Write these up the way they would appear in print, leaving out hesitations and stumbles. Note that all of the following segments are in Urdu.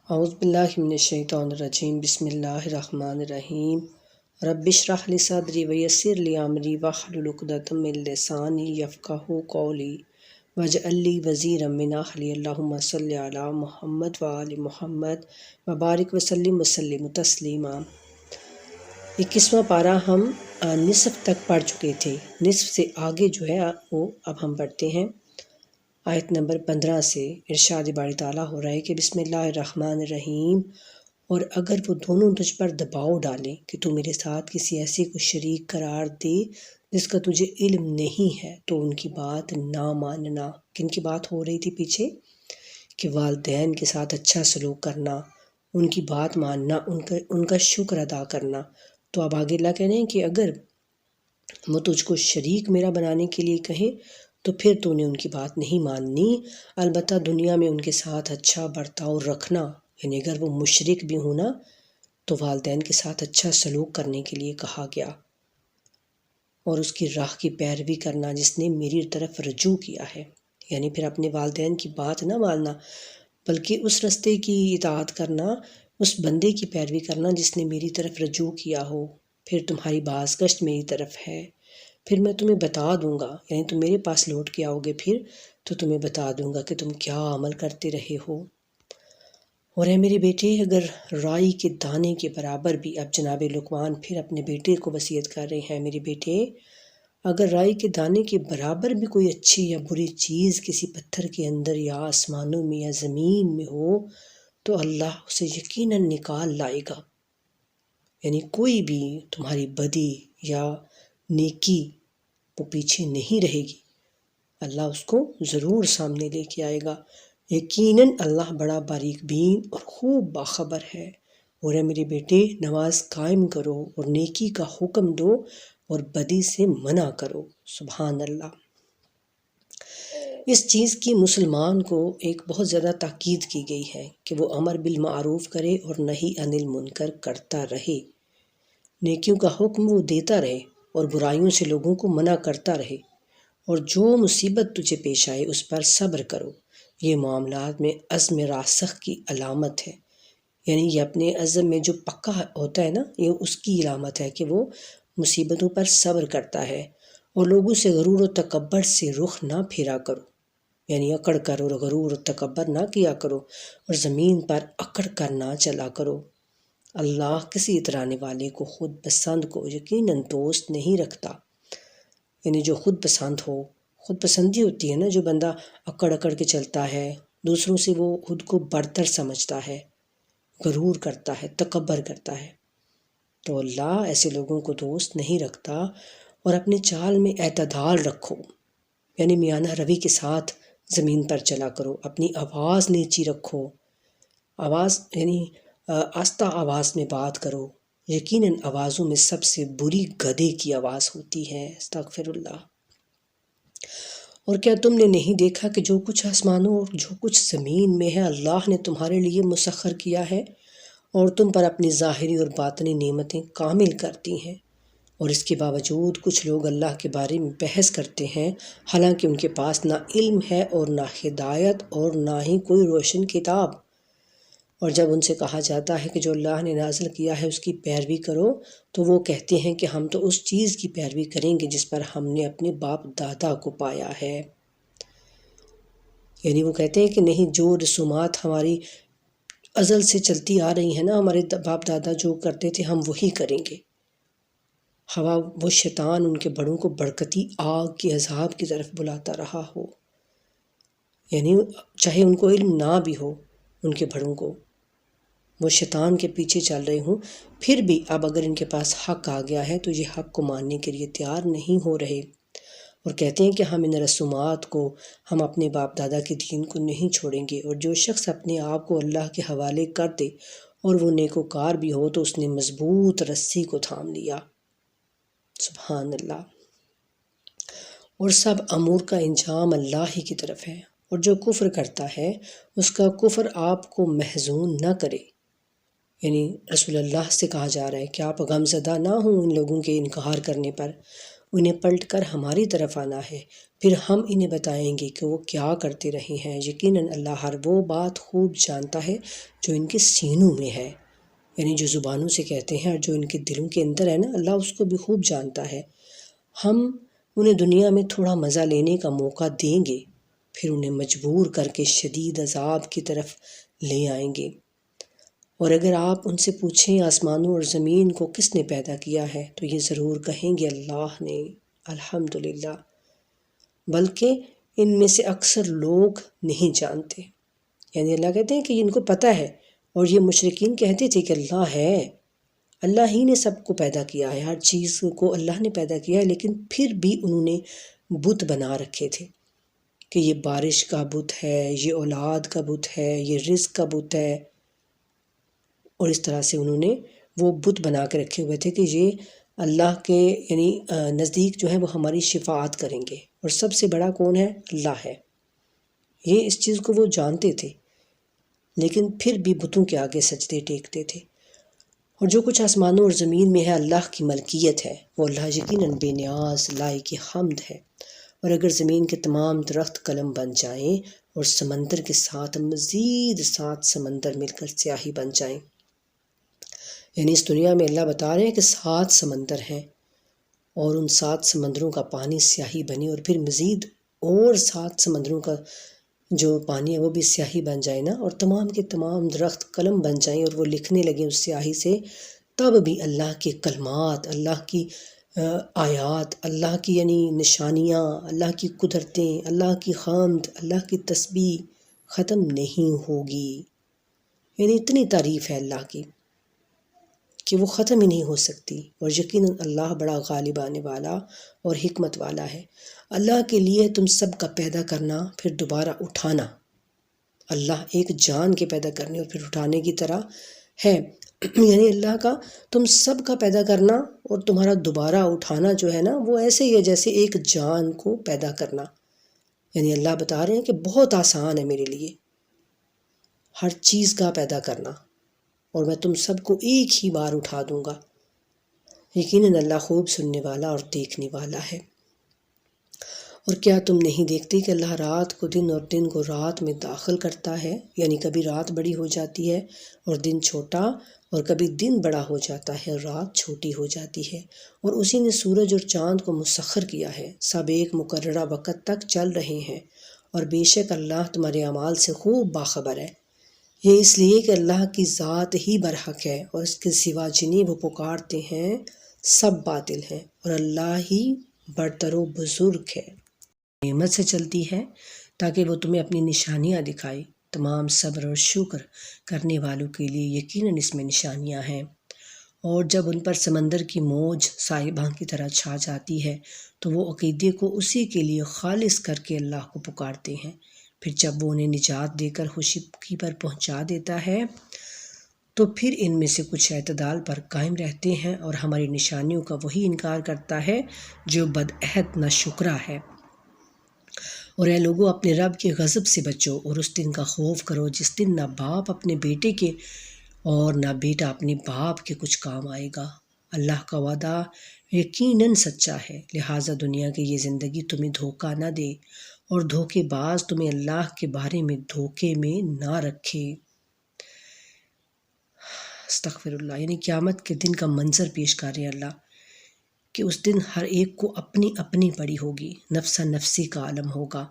اعوذ باللہ من الشیطان الرجیم بسم اللہ الرحمن الرحیم رب اشرح لی صدری ویسر لی امری واحلل عقدۃ من لسانی یفقہوا قولی واجعل لی وزیرا من اہلی اللہم صلی علی محمد وآل محمد وبارک وسلم تسلیما۔ 21واں پارہ ہم نصف تک پڑھ چکے تھے، نصف سے آگے جو ہے وہ اب ہم پڑھتے ہیں۔ آیت نمبر 15 سے ارشاد باری تعالیٰ ہو رہا ہے کہ بسم اللہ الرحمن الرحیم، اور اگر وہ دونوں تجھ پر دباؤ ڈالیں کہ تو میرے ساتھ کسی ایسے کو شریک قرار دے جس کا تجھے علم نہیں ہے تو ان کی بات نہ ماننا۔ کن کی بات ہو رہی تھی پیچھے؟ کہ والدین کے ساتھ اچھا سلوک کرنا، ان کی بات ماننا، ان کا شکر ادا کرنا۔ تو اب آگے اللہ کہہ رہے ہیں کہ اگر وہ تجھ کو شریک میرا بنانے کے لیے کہیں تو پھر تو نے ان کی بات نہیں ماننی، البتہ دنیا میں ان کے ساتھ اچھا برتاؤ رکھنا، یعنی اگر وہ مشرک بھی ہوں نا تو والدین کے ساتھ اچھا سلوک کرنے کے لیے کہا گیا، اور اس کی راہ کی پیروی کرنا جس نے میری طرف رجوع کیا ہے، یعنی پھر اپنے والدین کی بات نہ ماننا بلکہ اس رستے کی اطاعت کرنا، اس بندے کی پیروی کرنا جس نے میری طرف رجوع کیا ہو۔ پھر تمہاری بازگشت میری طرف ہے، پھر میں تمہیں بتا دوں گا، یعنی تم میرے پاس لوٹ کے آؤ گے پھر تو تمہیں بتا دوں گا کہ تم کیا عمل کرتے رہے ہو۔ اور اے میرے بیٹے، اگر رائی کے دانے کے برابر بھی، اب جناب لقمان پھر اپنے بیٹے کو وصیت کر رہے ہیں، میرے بیٹے اگر رائی کے دانے کے برابر بھی کوئی اچھی یا بری چیز کسی پتھر کے اندر یا آسمانوں میں یا زمین میں ہو تو اللہ اسے یقیناً نکال لائے گا، یعنی کوئی بھی تمہاری بدی یا نیکی وہ پیچھے نہیں رہے گی، اللہ اس کو ضرور سامنے لے کے آئے گا۔ یقیناً اللہ بڑا باریک بین اور خوب باخبر ہے۔ اور اے میرے بیٹے، نماز قائم کرو اور نیکی کا حکم دو اور بدی سے منع کرو۔ سبحان اللہ۔ اس چیز کی مسلمان کو ایک بہت زیادہ تاکید کی گئی ہے کہ وہ امر بالمعروف کرے اور نہی عن المنکر کرتا رہے، نیکیوں کا حکم وہ دیتا رہے اور برائیوں سے لوگوں کو منع کرتا رہے، اور جو مصیبت تجھے پیش آئے اس پر صبر کرو۔ یہ معاملات میں عزم راسخ کی علامت ہے، یعنی یہ اپنے عزم میں جو پکا ہوتا ہے نا، یہ اس کی علامت ہے کہ وہ مصیبتوں پر صبر کرتا ہے۔ اور لوگوں سے غرور و تکبر سے رخ نہ پھیرا کرو، یعنی اکڑ کر اور غرور و تکبر نہ کیا کرو، اور زمین پر اکڑ کر نہ چلا کرو۔ اللہ کسی اترانے والے کو خود پسند کو یقیناً دوست نہیں رکھتا، یعنی جو خود پسند ہو، خود پسندی ہوتی ہے نا، جو بندہ اکڑ اکڑ کے چلتا ہے، دوسروں سے وہ خود کو برتر سمجھتا ہے، غرور کرتا ہے، تکبر کرتا ہے، تو اللہ ایسے لوگوں کو دوست نہیں رکھتا۔ اور اپنے چال میں اعتدال رکھو، یعنی میانہ روی کے ساتھ زمین پر چلا کرو، اپنی آواز نیچی رکھو، آواز یعنی آہستہ آواز میں بات کرو، یقیناً آوازوں میں سب سے بری گدھے کی آواز ہوتی ہے۔ استغفر اللہ۔ اور کیا تم نے نہیں دیکھا کہ جو کچھ آسمانوں اور جو کچھ زمین میں ہے اللہ نے تمہارے لیے مسخر کیا ہے، اور تم پر اپنی ظاہری اور باطنی نعمتیں کامل کرتی ہیں، اور اس کے باوجود کچھ لوگ اللہ کے بارے میں بحث کرتے ہیں حالانکہ ان کے پاس نہ علم ہے اور نہ ہدایت اور نہ ہی کوئی روشن کتاب۔ اور جب ان سے کہا جاتا ہے کہ جو اللہ نے نازل کیا ہے اس کی پیروی کرو تو وہ کہتے ہیں کہ ہم تو اس چیز کی پیروی کریں گے جس پر ہم نے اپنے باپ دادا کو پایا ہے، یعنی وہ کہتے ہیں کہ نہیں، جو رسومات ہماری ازل سے چلتی آ رہی ہیں نا، ہمارے باپ دادا جو کرتے تھے ہم وہی کریں گے۔ ہوا وہ شیطان ان کے بڑوں کو برکتی آگ کے عذاب کی طرف بلاتا رہا ہو، یعنی چاہے ان کو علم نہ بھی ہو، ان کے بڑوں کو وہ شیطان کے پیچھے چل رہے ہوں، پھر بھی اب اگر ان کے پاس حق آ گیا ہے تو یہ حق کو ماننے کے لیے تیار نہیں ہو رہے، اور کہتے ہیں کہ ہم ان رسومات کو، ہم اپنے باپ دادا کے دین کو نہیں چھوڑیں گے۔ اور جو شخص اپنے آپ کو اللہ کے حوالے کر دے اور وہ نیکوکار بھی ہو تو اس نے مضبوط رسی کو تھام لیا۔ سبحان اللہ۔ اور سب امور کا انجام اللہ ہی کی طرف ہے، اور جو کفر کرتا ہے اس کا کفر آپ کو محزون نہ کرے، یعنی رسول اللہ سے کہا جا رہا ہے کہ آپ غم زدہ نہ ہوں ان لوگوں کے انکار کرنے پر، انہیں پلٹ کر ہماری طرف آنا ہے، پھر ہم انہیں بتائیں گے کہ وہ کیا کرتے رہے ہیں۔ یقیناً اللہ ہر وہ بات خوب جانتا ہے جو ان کے سینوں میں ہے، یعنی جو زبانوں سے کہتے ہیں اور جو ان کے دلوں کے اندر ہے نا، اللہ اس کو بھی خوب جانتا ہے۔ ہم انہیں دنیا میں تھوڑا مزہ لینے کا موقع دیں گے، پھر انہیں مجبور کر کے شدید عذاب کی طرف لے آئیں گے۔ اور اگر آپ ان سے پوچھیں آسمانوں اور زمین کو کس نے پیدا کیا ہے، تو یہ ضرور کہیں گے اللہ نے، الحمدللہ، بلکہ ان میں سے اکثر لوگ نہیں جانتے۔ یعنی اللہ کہتے ہیں کہ ان کو پتہ ہے، اور یہ مشرکین کہتے تھے کہ اللہ ہے، اللہ ہی نے سب کو پیدا کیا ہے، ہر چیز کو اللہ نے پیدا کیا ہے، لیکن پھر بھی انہوں نے بت بنا رکھے تھے کہ یہ بارش کا بت ہے، یہ اولاد کا بت ہے، یہ رزق کا بت ہے، اور اس طرح سے انہوں نے وہ بت بنا کے رکھے ہوئے تھے کہ یہ اللہ کے یعنی نزدیک جو ہے وہ ہماری شفاعت کریں گے، اور سب سے بڑا کون ہے؟ اللہ ہے۔ یہ اس چیز کو وہ جانتے تھے، لیکن پھر بھی بتوں کے آگے سجدے ٹیکتے تھے۔ اور جو کچھ آسمانوں اور زمین میں ہے اللہ کی ملکیت ہے، وہ اللہ یقیناً بے نیاز لائق حمد ہے۔ اور اگر زمین کے تمام درخت قلم بن جائیں اور سمندر کے ساتھ مزید 7 سمندر مل کر سیاہی بن جائیں، یعنی اس دنیا میں اللہ بتا رہے ہیں کہ 7 سمندر ہیں، اور ان 7 سمندروں کا پانی سیاہی بنے، اور پھر مزید اور 7 سمندروں کا جو پانی ہے وہ بھی سیاہی بن جائے نا، اور تمام کے تمام درخت قلم بن جائیں اور وہ لکھنے لگیں اس سیاہی سے، تب بھی اللہ کے کلمات، اللہ کی آیات، اللہ کی یعنی نشانیاں، اللہ کی قدرتیں، اللہ کی حمد، اللہ کی تسبیح ختم نہیں ہوگی۔ یعنی اتنی تعریف ہے اللہ کی کہ وہ ختم ہی نہیں ہو سکتی، اور یقیناً اللہ بڑا غالب آنے والا اور حکمت والا ہے۔ اللہ کے لیے تم سب کا پیدا کرنا پھر دوبارہ اٹھانا، اللہ ایک جان کے پیدا کرنے اور پھر اٹھانے کی طرح ہے، یعنی اللہ کا تم سب کا پیدا کرنا اور تمہارا دوبارہ اٹھانا جو ہے نا، وہ ایسے ہی ہے جیسے ایک جان کو پیدا کرنا۔ یعنی اللہ بتا رہے ہیں کہ بہت آسان ہے میرے لیے ہر چیز کا پیدا کرنا، اور میں تم سب کو ایک ہی بار اٹھا دوں گا۔ یقیناً اللہ خوب سننے والا اور دیکھنے والا ہے۔ اور کیا تم نہیں دیکھتے کہ اللہ رات کو دن اور دن کو رات میں داخل کرتا ہے، یعنی کبھی رات بڑی ہو جاتی ہے اور دن چھوٹا، اور کبھی دن بڑا ہو جاتا ہے اور رات چھوٹی ہو جاتی ہے، اور اسی نے سورج اور چاند کو مسخر کیا ہے، سب ایک مقررہ وقت تک چل رہے ہیں، اور بے شک اللہ تمہارے اعمال سے خوب باخبر ہے۔ یہ اس لیے کہ اللہ کی ذات ہی برحق ہے، اور اس کے سوا جنہیں وہ پکارتے ہیں سب باطل ہیں، اور اللہ ہی برتر و بزرگ ہے۔ نعمت سے چلتی ہے تاکہ وہ تمہیں اپنی نشانیاں دکھائے۔ تمام صبر اور شکر کرنے والوں کے لیے یقیناً اس میں نشانیاں ہیں۔ اور جب ان پر سمندر کی موج صاحباں کی طرح چھا جاتی ہے تو وہ عقیدے کو اسی کے لیے خالص کر کے اللہ کو پکارتے ہیں، پھر جب وہ انہیں نجات دے کر خوشی پر پہنچا دیتا ہے تو پھر ان میں سے کچھ اعتدال پر قائم رہتے ہیں، اور ہماری نشانیوں کا وہی انکار کرتا ہے جو بدعہد ناشکرا ہے۔ اور اے لوگو، اپنے رب کے غضب سے بچو اور اس دن کا خوف کرو جس دن نہ باپ اپنے بیٹے کے اور نہ بیٹا اپنے باپ کے کچھ کام آئے گا۔ اللہ کا وعدہ یقیناً سچا ہے، لہٰذا دنیا کی یہ زندگی تمہیں دھوکہ نہ دے اور دھوکے باز تمہیں اللہ کے بارے میں دھوکے میں نہ رکھے۔ استغفر اللہ، یعنی قیامت کے دن کا منظر پیش کر رہے ہیں اللہ کہ اس دن ہر ایک کو اپنی اپنی پڑی ہوگی، نفسا نفسی کا عالم ہوگا۔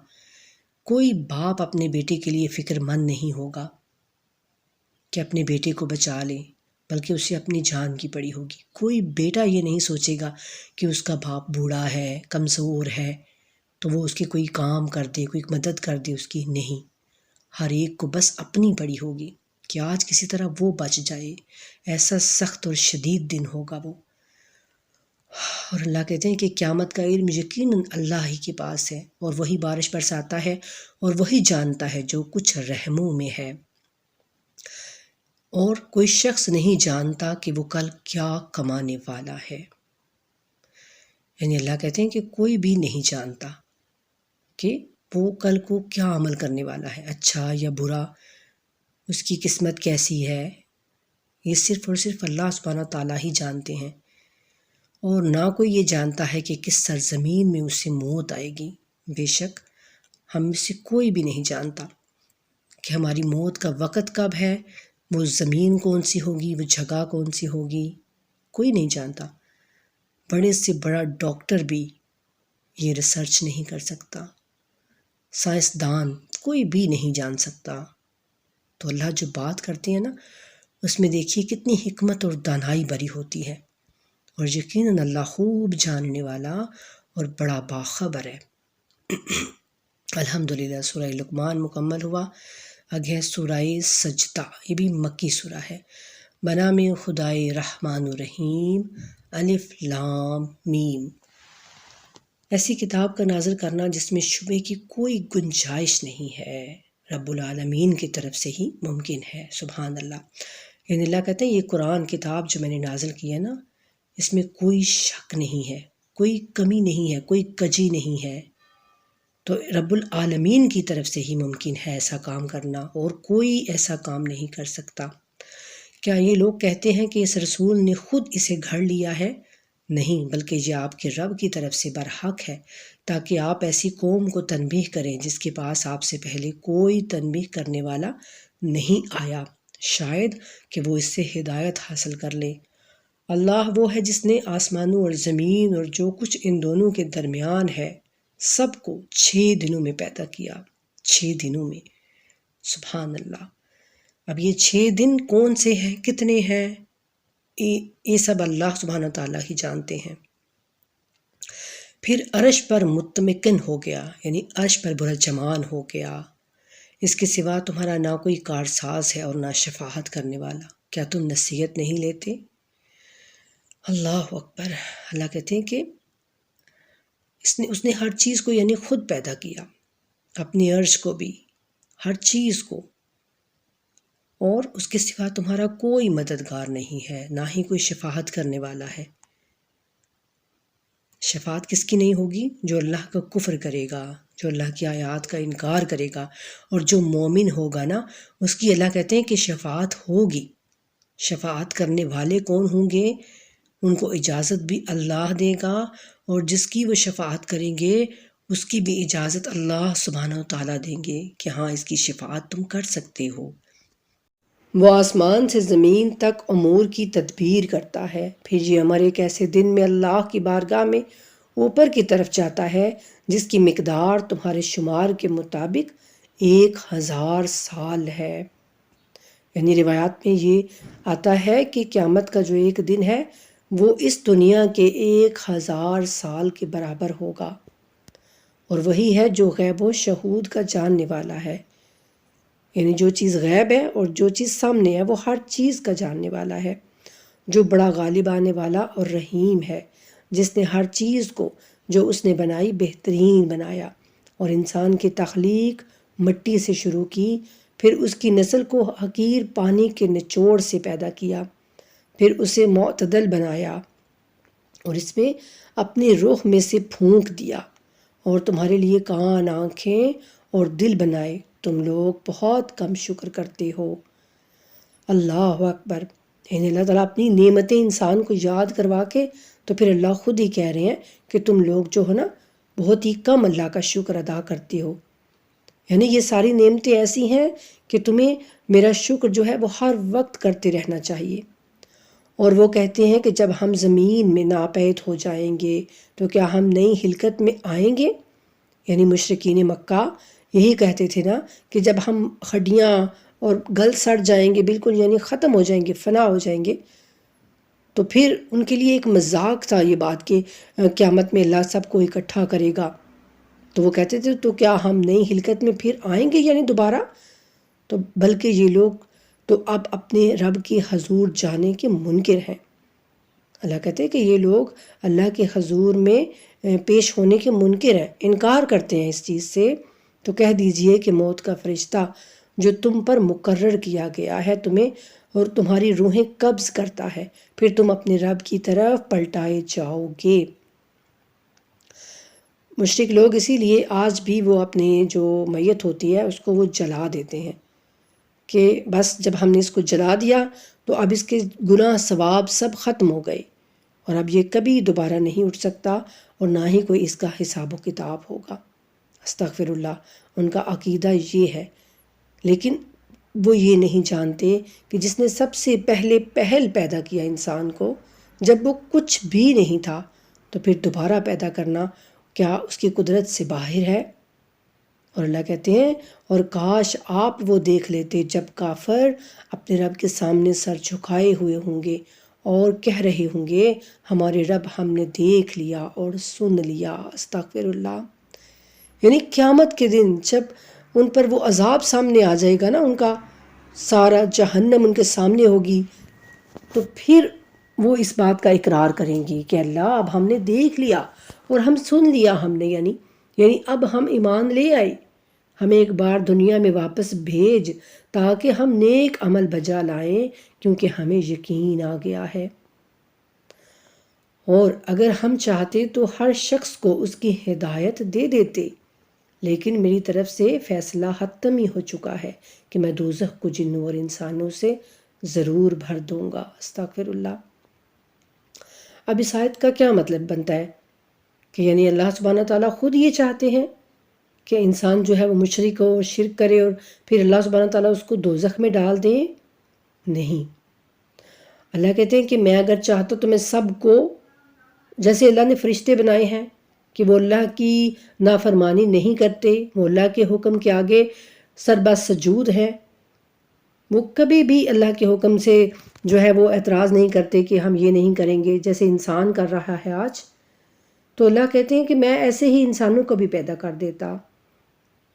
کوئی باپ اپنے بیٹے کے لیے فکر مند نہیں ہوگا کہ اپنے بیٹے کو بچا لے، بلکہ اسے اپنی جان کی پڑی ہوگی۔ کوئی بیٹا یہ نہیں سوچے گا کہ اس کا باپ بوڑھا ہے، کمزور ہے، تو وہ اس کے کوئی کام کر دے، کوئی مدد کر دے اس کی، نہیں۔ ہر ایک کو بس اپنی پڑی ہوگی کہ آج کسی طرح وہ بچ جائے۔ ایسا سخت اور شدید دن ہوگا وہ۔ اور اللہ کہتے ہیں کہ قیامت کا علم یقیناً اللہ ہی کے پاس ہے، اور وہی بارش برساتا ہے اور وہی جانتا ہے جو کچھ رحموں میں ہے، اور کوئی شخص نہیں جانتا کہ وہ کل کیا کمانے والا ہے۔ یعنی اللہ کہتے ہیں کہ کوئی بھی نہیں جانتا کہ وہ کل کو کیا عمل کرنے والا ہے، اچھا یا برا، اس کی قسمت کیسی ہے، یہ صرف اور صرف اللہ سبحانہ تعالیٰ ہی جانتے ہیں۔ اور نہ کوئی یہ جانتا ہے کہ کس سرزمین میں اسے موت آئے گی۔ بے شک ہم میں سے کوئی بھی نہیں جانتا کہ ہماری موت کا وقت کب ہے، وہ زمین کون سی ہوگی، وہ جگہ کون سی ہوگی، کوئی نہیں جانتا۔ بڑے سے بڑا ڈاکٹر بھی یہ ریسرچ نہیں کر سکتا، سائنسدان کوئی بھی نہیں جان سکتا۔ تو اللہ جو بات کرتے ہیں نا، اس میں دیکھیے کتنی حکمت اور دانائی بھری ہوتی ہے، اور یقیناً اللہ خوب جاننے والا اور بڑا باخبر ہے۔ الحمدللہ سورہ لقمان مکمل ہوا۔ آگے ہے سورہ سجدہ، یہ بھی مکی سورہ ہے۔ بنام خدائے رحمان الرحیم، الف لام میم۔ ایسی کتاب کا نازل کرنا جس میں شبے کی کوئی گنجائش نہیں ہے، رب العالمین کی طرف سے ہی ممکن ہے۔ سبحان اللہ۔ یعنی اللہ کہتے ہیں یہ قرآن کتاب جو میں نے نازل کی ہے نا، اس میں کوئی شک نہیں ہے، کوئی کمی نہیں ہے، کوئی کجی نہیں ہے، تو رب العالمین کی طرف سے ہی ممکن ہے ایسا کام کرنا، اور کوئی ایسا کام نہیں کر سکتا۔ کیا یہ لوگ کہتے ہیں کہ اس رسول نے خود اسے گھڑ لیا ہے؟ نہیں، بلکہ یہ آپ کے رب کی طرف سے برحق ہے، تاکہ آپ ایسی قوم کو تنبیہ کریں جس کے پاس آپ سے پہلے کوئی تنبیہ کرنے والا نہیں آیا، شاید کہ وہ اس سے ہدایت حاصل کر لے۔ اللہ وہ ہے جس نے آسمانوں اور زمین اور جو کچھ ان دونوں کے درمیان ہے سب کو 6 دنوں میں پیدا کیا، 6 دنوں میں۔ سبحان اللہ۔ اب یہ 6 دن کون سے ہیں، کتنے ہیں، یہ سب اللہ سبحانہ تعالیٰ ہی جانتے ہیں۔ پھر عرش پر مطمئن ہو گیا، یعنی عرش پر برجمان ہو گیا، اس کے سوا تمہارا نہ کوئی کارساز ہے اور نہ شفاعت کرنے والا، کیا تم نصیحت نہیں لیتے؟ اللہ اکبر۔ اللہ کہتے ہیں کہ اس نے ہر چیز کو یعنی خود پیدا کیا، اپنی عرش کو بھی، ہر چیز کو، اور اس کے سوا تمہارا کوئی مددگار نہیں ہے، نہ ہی کوئی شفاعت کرنے والا ہے۔ شفاعت کس کی نہیں ہوگی؟ جو اللہ کا کفر کرے گا، جو اللہ کی آیات کا انکار کرے گا، اور جو مومن ہوگا نا، اس کی اللہ کہتے ہیں کہ شفاعت ہوگی۔ شفاعت کرنے والے کون ہوں گے؟ ان کو اجازت بھی اللہ دے گا، اور جس کی وہ شفاعت کریں گے اس کی بھی اجازت اللہ سبحانہ و تعالیٰ دیں گے کہ ہاں اس کی شفاعت تم کر سکتے ہو۔ وہ آسمان سے زمین تک امور کی تدبیر کرتا ہے، پھر یہ امر ایک ایسے دن میں اللہ کی بارگاہ میں اوپر کی طرف جاتا ہے جس کی مقدار تمہارے شمار کے مطابق 1000 سال ہے۔ یعنی روایات میں یہ آتا ہے کہ قیامت کا جو ایک دن ہے وہ اس دنیا کے 1000 سال کے برابر ہوگا، اور وہی ہے جو غیب و شہود کا جاننے والا ہے۔ یعنی جو چیز غیب ہے اور جو چیز سامنے ہے وہ ہر چیز کا جاننے والا ہے، جو بڑا غالب آنے والا اور رحیم ہے، جس نے ہر چیز کو جو اس نے بنائی بہترین بنایا، اور انسان کی تخلیق مٹی سے شروع کی، پھر اس کی نسل کو حقیر پانی کے نچوڑ سے پیدا کیا، پھر اسے معتدل بنایا اور اس میں اپنے روح میں سے پھونک دیا، اور تمہارے لیے کان، آنکھیں اور دل بنائے، تم لوگ بہت کم شکر کرتے ہو۔ اللہ اکبر۔ یعنی اللہ تعالیٰ اپنی نعمتیں انسان کو یاد کروا کے تو پھر اللہ خود ہی کہہ رہے ہیں کہ تم لوگ جو ہے نا بہت ہی کم اللہ کا شکر ادا کرتے ہو۔ یعنی یہ ساری نعمتیں ایسی ہیں کہ تمہیں میرا شکر جو ہے وہ ہر وقت کرتے رہنا چاہیے۔ اور وہ کہتے ہیں کہ جب ہم زمین میں ناپید ہو جائیں گے تو کیا ہم نئی ہلکت میں آئیں گے؟ یعنی مشرکین مکہ یہی کہتے تھے نا کہ جب ہم ہڈیاں اور گل سڑ جائیں گے، بالکل یعنی ختم ہو جائیں گے، فنا ہو جائیں گے، تو پھر ان کے لیے ایک مذاق تھا یہ بات کہ قیامت میں اللہ سب کو اکٹھا کرے گا۔ تو وہ کہتے تھے تو کیا ہم نئی ہلکت میں پھر آئیں گے یعنی دوبارہ؟ تو بلکہ یہ لوگ تو اب اپنے رب کے حضور جانے کے منکر ہیں۔ اللہ کہتے ہیں کہ یہ لوگ اللہ کے حضور میں پیش ہونے کے منکر ہیں، انکار کرتے ہیں اس چیز سے۔ تو کہہ دیجئے کہ موت کا فرشتہ جو تم پر مقرر کیا گیا ہے تمہیں اور تمہاری روحیں قبض کرتا ہے، پھر تم اپنے رب کی طرف پلٹائے جاؤ گے۔ مشرک لوگ اسی لیے آج بھی وہ اپنے جو میت ہوتی ہے اس کو وہ جلا دیتے ہیں کہ بس جب ہم نے اس کو جلا دیا تو اب اس کے گناہ ثواب سب ختم ہو گئے، اور اب یہ کبھی دوبارہ نہیں اٹھ سکتا اور نہ ہی کوئی اس کا حساب و کتاب ہوگا۔ استغفر اللہ، ان کا عقیدہ یہ ہے، لیکن وہ یہ نہیں جانتے کہ جس نے سب سے پہلے پہل پیدا کیا انسان کو، جب وہ کچھ بھی نہیں تھا، تو پھر دوبارہ پیدا کرنا کیا اس کی قدرت سے باہر ہے؟ اور اللہ کہتے ہیں، اور کاش آپ وہ دیکھ لیتے جب کافر اپنے رب کے سامنے سر جھکائے ہوئے ہوں گے اور کہہ رہے ہوں گے، ہمارے رب ہم نے دیکھ لیا اور سن لیا۔ استغفر اللہ۔ یعنی قیامت کے دن جب ان پر وہ عذاب سامنے آ جائے گا نا، ان کا سارا جہنم ان کے سامنے ہوگی، تو پھر وہ اس بات کا اقرار کریں گی کہ اللہ اب ہم نے دیکھ لیا اور ہم سن لیا، ہم نے یعنی اب ہم ایمان لے آئے، ہمیں ایک بار دنیا میں واپس بھیج تاکہ ہم نیک عمل بجا لائیں، کیونکہ ہمیں یقین آ گیا ہے۔ اور اگر ہم چاہتے تو ہر شخص کو اس کی ہدایت دے دیتے، لیکن میری طرف سے فیصلہ حتم ہی ہو چکا ہے کہ میں دوزخ کو جنوں اور انسانوں سے ضرور بھر دوں گا۔ استغفر اللہ۔ اب اس آیت کا کیا مطلب بنتا ہے کہ یعنی اللہ سبحانہ تعالیٰ خود یہ چاہتے ہیں کہ انسان جو ہے وہ مشرک ہو، شرک کرے، اور پھر اللہ سبحانہ تعالیٰ اس کو دوزخ میں ڈال دیں؟ نہیں، اللہ کہتے ہیں کہ میں اگر چاہتا تو میں سب کو، جیسے اللہ نے فرشتے بنائے ہیں کہ وہ اللہ کی نافرمانی نہیں کرتے، وہ اللہ کے حکم کے آگے سربا سجود ہیں، وہ کبھی بھی اللہ کے حکم سے جو ہے وہ اعتراض نہیں کرتے کہ ہم یہ نہیں کریں گے جیسے انسان کر رہا ہے آج۔ تو اللہ کہتے ہیں کہ میں ایسے ہی انسانوں کو بھی پیدا کر دیتا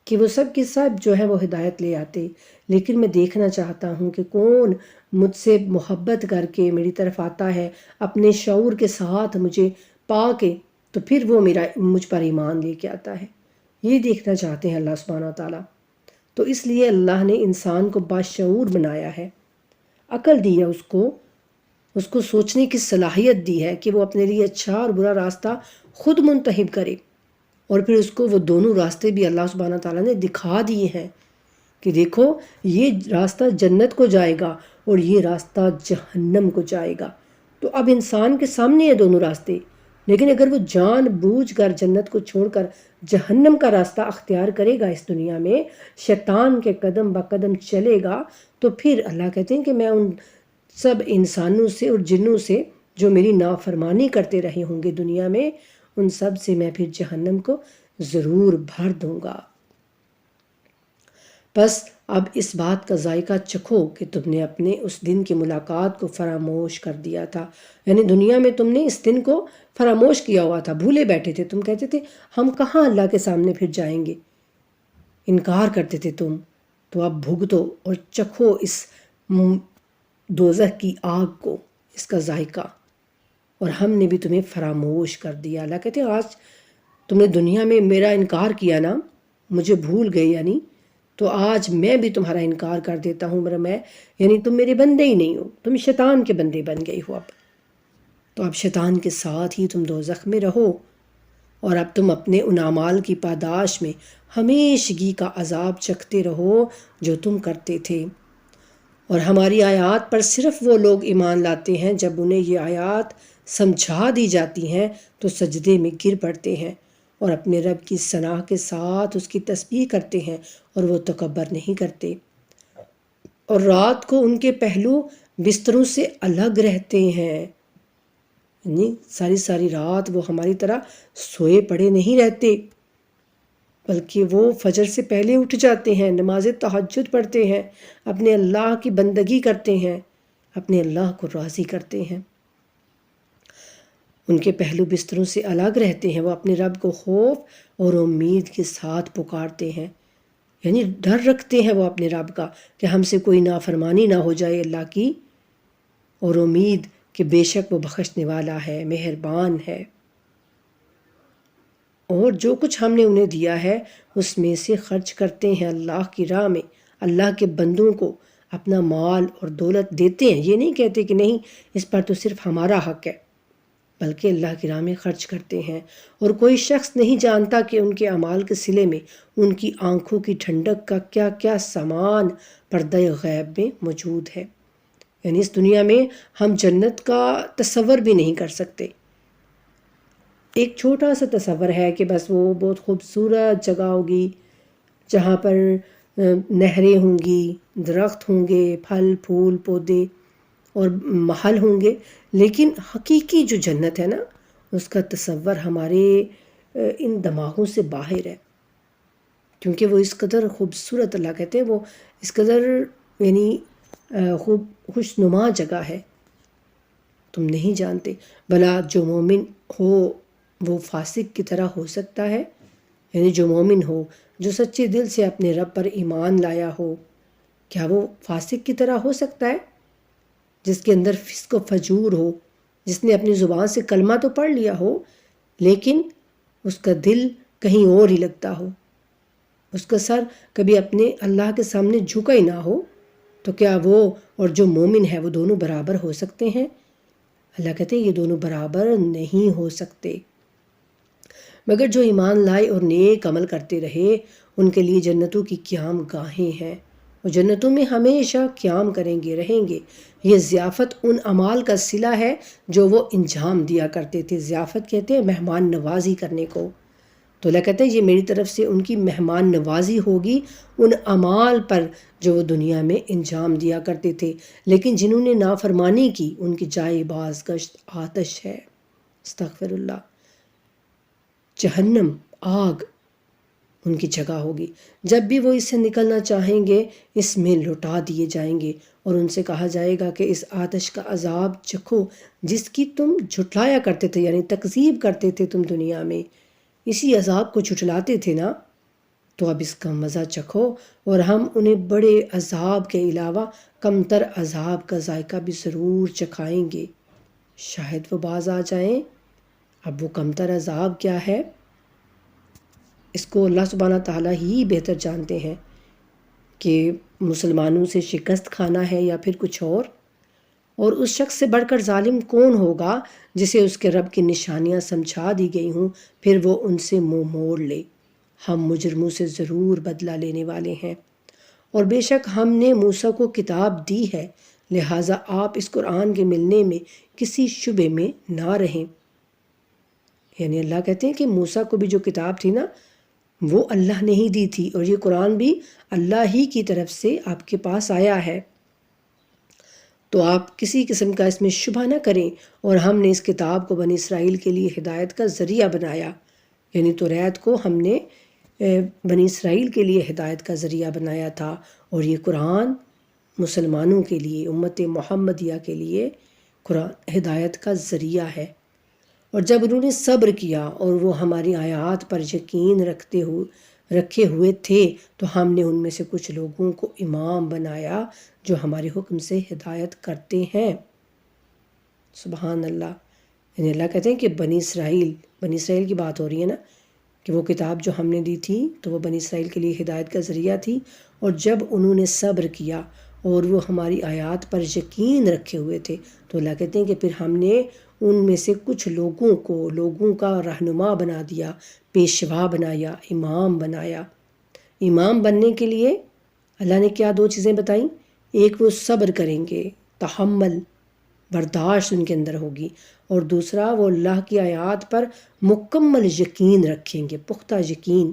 کہ وہ سب کے سب جو ہے وہ ہدایت لے آتے، لیکن میں دیکھنا چاہتا ہوں کہ کون مجھ سے محبت کر کے میری طرف آتا ہے، اپنے شعور کے ساتھ مجھے پا کے، تو پھر وہ مجھ پر ایمان لے کے آتا ہے۔ یہ دیکھنا چاہتے ہیں اللہ سبحانہ تعالیٰ۔ تو اس لیے اللہ نے انسان کو باشعور بنایا ہے، عقل دی ہے اس کو سوچنے کی صلاحیت دی ہے کہ وہ اپنے لیے اچھا اور برا راستہ خود منتخب کرے، اور پھر اس کو وہ دونوں راستے بھی اللہ سبحانہ تعالیٰ نے دکھا دیے ہیں کہ دیکھو یہ راستہ جنت کو جائے گا اور یہ راستہ جہنم کو جائے گا۔ تو اب انسان کے سامنے ہیں دونوں راستے، لیکن اگر وہ جان بوجھ کر جنت کو چھوڑ کر جہنم کا راستہ اختیار کرے گا، اس دنیا میں شیطان کے قدم بہ قدم چلے گا، تو پھر اللہ کہتے ہیں کہ میں ان سب انسانوں سے اور جنوں سے جو میری نافرمانی کرتے رہے ہوں گے دنیا میں، ان سب سے میں پھر جہنم کو ضرور بھر دوں گا۔ بس اب اس بات کا ذائقہ چکھو کہ تم نے اپنے اس دن کی ملاقات کو فراموش کر دیا تھا، یعنی دنیا میں تم نے اس دن کو فراموش کیا ہوا تھا، بھولے بیٹھے تھے، تم کہتے تھے ہم کہاں اللہ کے سامنے پھر جائیں گے، انکار کرتے تھے تم۔ تو اب بھگتو اور چکھو اس دوزخ کی آگ کو، اس کا ذائقہ، اور ہم نے بھی تمہیں فراموش کر دیا۔ اللہ کہتے ہیں آج تم نے دنیا میں میرا انکار کیا نا، مجھے بھول گئے، یعنی تو آج میں بھی تمہارا انکار کر دیتا ہوں، یعنی تم میرے بندے ہی نہیں ہو، تم شیطان کے بندے بن گئے ہو اب۔ تو اب شیطان کے ساتھ ہی تم دوزخ میں رہو، اور اب تم اپنے ان اعمال کی پاداش میں ہمیشگی کا عذاب چکھتے رہو جو تم کرتے تھے۔ اور ہماری آیات پر صرف وہ لوگ ایمان لاتے ہیں جب انہیں یہ آیات سمجھا دی جاتی ہیں تو سجدے میں گر پڑتے ہیں اور اپنے رب کی ثنا کے ساتھ اس کی تسبیح کرتے ہیں، اور وہ تکبر نہیں کرتے، اور رات کو ان کے پہلو بستروں سے الگ رہتے ہیں، یعنی ساری ساری رات وہ ہماری طرح سوئے پڑے نہیں رہتے، بلکہ وہ فجر سے پہلے اٹھ جاتے ہیں، نماز تہجد پڑھتے ہیں، اپنے اللہ کی بندگی کرتے ہیں، اپنے اللہ کو راضی کرتے ہیں۔ ان کے پہلو بستروں سے الگ رہتے ہیں، وہ اپنے رب کو خوف اور امید کے ساتھ پکارتے ہیں، یعنی ڈر رکھتے ہیں وہ اپنے رب کا کہ ہم سے کوئی نافرمانی نہ ہو جائے اللہ کی، اور امید کہ بے شک وہ بخشنے والا ہے، مہربان ہے، اور جو کچھ ہم نے انہیں دیا ہے اس میں سے خرچ کرتے ہیں اللہ کی راہ میں، اللہ کے بندوں کو اپنا مال اور دولت دیتے ہیں، یہ نہیں کہتے کہ نہیں اس پر تو صرف ہمارا حق ہے، بلکہ اللہ کی راہ میں خرچ کرتے ہیں، اور کوئی شخص نہیں جانتا کہ ان کے اعمال کے صلے میں ان کی آنکھوں کی ٹھنڈک کا کیا کیا سامان پردہ غیب میں موجود ہے۔ یعنی اس دنیا میں ہم جنت کا تصور بھی نہیں کر سکتے. ایک چھوٹا سا تصور ہے کہ بس وہ بہت خوبصورت جگہ ہوگی جہاں پر نہریں ہوں گی، درخت ہوں گے، پھل پھول پودے اور محل ہوں گے. لیکن حقیقی جو جنت ہے نا، اس کا تصور ہمارے ان دماغوں سے باہر ہے، کیونکہ وہ اس قدر خوبصورت، اللہ کہتے ہیں وہ اس قدر یعنی خوشنما جگہ ہے، تم نہیں جانتے. بھلا جو مومن ہو وہ فاسق کی طرح ہو سکتا ہے؟ یعنی جو مومن ہو، جو سچے دل سے اپنے رب پر ایمان لایا ہو، کیا وہ فاسق کی طرح ہو سکتا ہے؟ جس کے اندر فسق و فجور ہو، جس نے اپنی زبان سے کلمہ تو پڑھ لیا ہو لیکن اس کا دل کہیں اور ہی لگتا ہو، اس کا سر کبھی اپنے اللہ کے سامنے جھکا ہی نہ ہو، تو کیا وہ اور جو مومن ہے وہ دونوں برابر ہو سکتے ہیں؟ اللہ کہتے ہیں یہ دونوں برابر نہیں ہو سکتے. مگر جو ایمان لائے اور نیک عمل کرتے رہے ان کے لیے جنتوں کی قیام گاہیں ہیں، وہ جنتوں میں ہمیشہ قیام کریں گے، رہیں گے. یہ ضیافت ان اعمال کا صلہ ہے جو وہ انجام دیا کرتے تھے. ضیافت کہتے ہیں مہمان نوازی کرنے کو. تو اللہ کہتے ہیں یہ میری طرف سے ان کی مہمان نوازی ہوگی ان اعمال پر جو وہ دنیا میں انجام دیا کرتے تھے. لیکن جنہوں نے نافرمانی کی ان کی جائے بازگشت آتش ہے. استغفر اللہ. جہنم، آگ ان کی جگہ ہوگی. جب بھی وہ اس سے نکلنا چاہیں گے اس میں لٹا دیے جائیں گے اور ان سے کہا جائے گا کہ اس آتش کا عذاب چکھو جس کی تم جھٹلایا کرتے تھے، یعنی تکذیب کرتے تھے تم دنیا میں، اسی عذاب کو جھٹلاتے تھے نا، تو اب اس کا مزہ چکھو اور ہم انہیں بڑے عذاب کے علاوہ کمتر عذاب کا ذائقہ بھی ضرور چکھائیں گے، شاید وہ باز آ جائیں. اب وہ کمتر عذاب کیا ہے اس کو اللہ سبحانہ تعالیٰ ہی بہتر جانتے ہیں کہ مسلمانوں سے شکست کھانا ہے یا پھر کچھ اور اس شخص سے بڑھ کر ظالم کون ہوگا جسے اس کے رب کی نشانیاں سمجھا دی گئی ہوں پھر وہ ان سے منہ موڑ لے. ہم مجرموں سے ضرور بدلہ لینے والے ہیں اور بے شک ہم نے موسیٰ کو کتاب دی ہے، لہٰذا آپ اس قرآن کے ملنے میں کسی شبے میں نہ رہیں. یعنی اللہ کہتے ہیں کہ موسیٰ کو بھی جو کتاب تھی نا وہ اللہ نے ہی دی تھی اور یہ قرآن بھی اللہ ہی کی طرف سے آپ کے پاس آیا ہے، تو آپ کسی قسم کا اس میں شبہ نہ کریں. اور ہم نے اس کتاب کو بنی اسرائیل کے لیے ہدایت کا ذریعہ بنایا، یعنی توریت کو ہم نے بنی اسرائیل کے لیے ہدایت کا ذریعہ بنایا تھا، اور یہ قرآن مسلمانوں کے لیے، امت محمدیہ کے لیے قرآن ہدایت کا ذریعہ ہے. اور جب انہوں نے صبر کیا اور وہ ہماری آیات پر یقین رکھے ہوئے تھے تو ہم نے ان میں سے کچھ لوگوں کو امام بنایا جو ہمارے حکم سے ہدایت کرتے ہیں. سبحان اللہ. یعنی اللہ کہتے ہیں کہ بنی اسرائیل کی بات ہو رہی ہے نا، کہ وہ کتاب جو ہم نے دی تھی تو وہ بنی اسرائیل کے لیے ہدایت کا ذریعہ تھی، اور جب انہوں نے صبر کیا اور وہ ہماری آیات پر یقین رکھے ہوئے تھے تو اللہ کہتے ہیں کہ پھر ہم نے ان میں سے کچھ لوگوں کا رہنما بنا دیا، پیشوا بنایا، امام بنایا. امام بننے کے لیے اللہ نے کیا 2 چیزیں بتائیں؟ ایک وہ صبر کریں گے، تحمل، برداشت ان کے اندر ہوگی، اور دوسرا وہ اللہ کی آیات پر مکمل یقین رکھیں گے، پختہ یقین.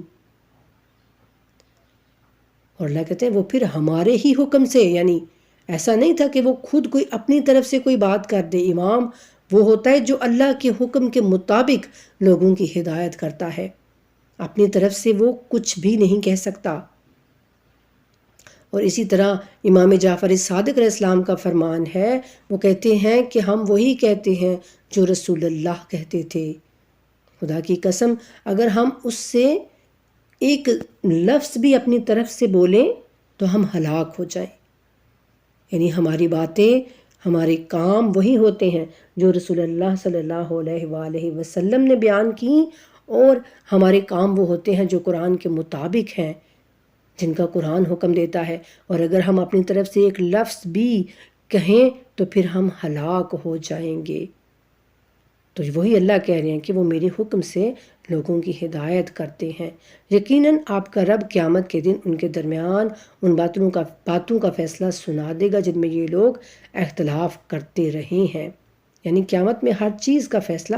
اور اللہ کہتے ہیں وہ پھر ہمارے ہی حکم سے، یعنی ایسا نہیں تھا کہ وہ خود کوئی اپنی طرف سے کوئی بات کر دے. امام وہ ہوتا ہے جو اللہ کے حکم کے مطابق لوگوں کی ہدایت کرتا ہے، اپنی طرف سے وہ کچھ بھی نہیں کہہ سکتا. اور اسی طرح امام جعفر صادق علیہ السلام کا فرمان ہے، وہ کہتے ہیں کہ ہم وہی کہتے ہیں جو رسول اللہ کہتے تھے. خدا کی قسم اگر ہم اس سے ایک لفظ بھی اپنی طرف سے بولیں تو ہم ہلاک ہو جائیں. یعنی ہماری باتیں، ہمارے کام وہی ہوتے ہیں جو رسول اللہ صلی اللہ علیہ وآلہ وسلم نے بیان کی، اور ہمارے کام وہ ہوتے ہیں جو قرآن کے مطابق ہیں، جن کا قرآن حکم دیتا ہے. اور اگر ہم اپنی طرف سے ایک لفظ بھی کہیں تو پھر ہم ہلاک ہو جائیں گے. تو وہی اللہ کہہ رہے ہیں کہ وہ میرے حکم سے لوگوں کی ہدایت کرتے ہیں۔ یقیناً آپ کا رب قیامت کے دن ان کے درمیان ان باتوں کا فیصلہ سنا دے گا جن میں یہ لوگ اختلاف کرتے رہے ہیں۔ یعنی قیامت میں ہر چیز کا فیصلہ